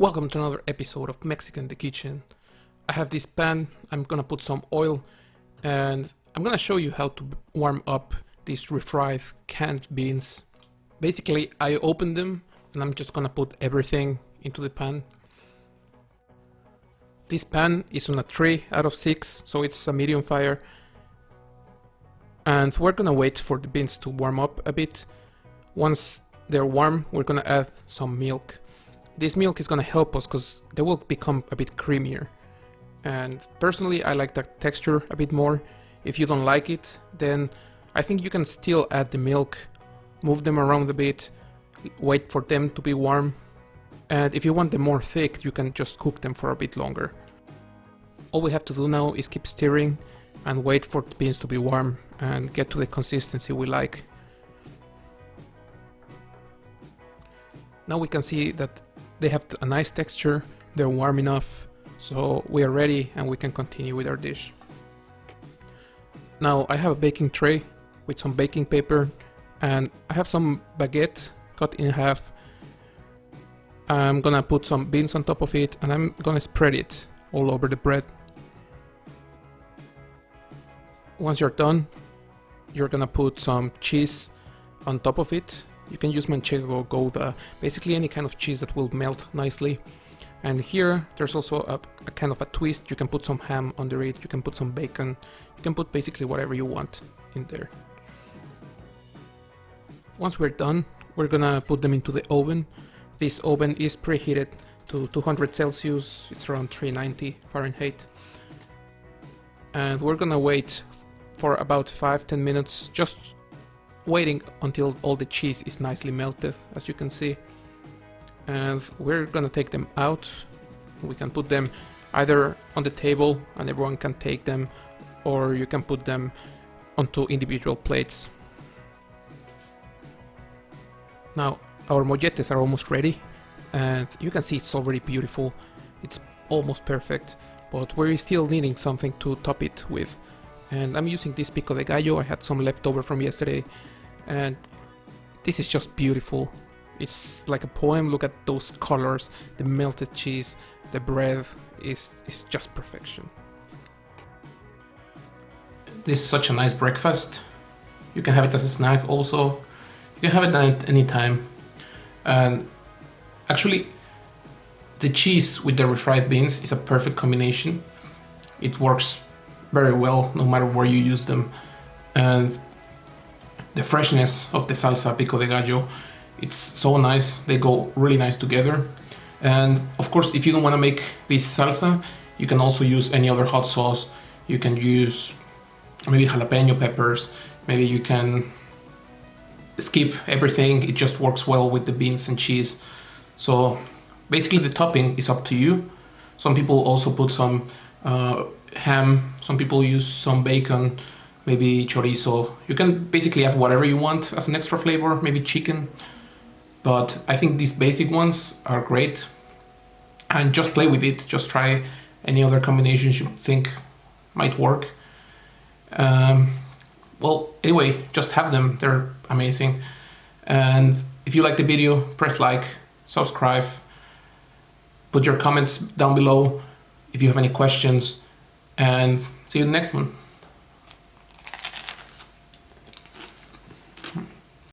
Welcome to another episode of Mexican in the Kitchen. I have this pan, I'm gonna put some oil, and I'm gonna show you how to warm up these refried canned beans. Basically, I open them and I'm just gonna put everything into the pan. This pan is on a 3 out of 6, so it's a medium fire. And we're gonna wait for the beans to warm up a bit. Once they're warm, we're gonna add some milk. This milk is gonna help us because they will become a bit creamier. And personally, I like that texture a bit more. If you don't like it, then I think you can still add the milk, move them around a bit, wait for them to be warm. And if you want them more thick, you can just cook them for a bit longer. All we have to do now is keep stirring and wait for the beans to be warm and get to the consistency we like. Now we can see that they have a nice texture, they're warm enough, so we are ready and we can continue with our dish. Now I have a baking tray with some baking paper and I have some baguette cut in half. I'm gonna put some beans on top of it and I'm gonna spread it all over the bread. Once you're done, you're gonna put some cheese on top of it. You can use manchego, Gouda, basically any kind of cheese that will melt nicely. And here there's also a kind of a twist. You can put some ham under it, you can put some bacon, you can put basically whatever you want in there. Once we're done, we're gonna put them into the oven. This oven is preheated to 200 Celsius, it's around 390 Fahrenheit. And we're gonna wait for about 5-10 minutes, just waiting until all the cheese is nicely melted, as you can see. And we're gonna take them out. We can put them either on the table and everyone can take them, or you can put them onto individual plates. Now our molletes are almost ready and you can see it's already beautiful. It's almost perfect, but we're still needing something to top it with. And I'm using this Pico de gallo. I had some leftover from yesterday and this is just beautiful. It's like a poem. Look at those colors, the melted cheese, the bread is just perfection. This is such a nice breakfast. You can have it as a snack also. You can have it at any time. And actually the cheese with the refried beans is a perfect combination. It works very well no matter where you use them. And the freshness of the salsa Pico de gallo, it's so nice. They go really nice together. And of course, if you don't want to make this salsa, you can also use any other hot sauce. You can use maybe jalapeno peppers. Maybe you can skip everything. It just works well with the beans and cheese. So basically the topping is up to you. Some people also put some ham. Some people use some bacon, maybe chorizo. You can basically add whatever you want as an extra flavor, maybe chicken. But I think these basic ones are great. And just play with it. Just try any other combinations you think might work. Well, anyway, just have them. They're amazing. And if you like the video, press like, subscribe, put your comments down below if you have any questions, and see you in the next one.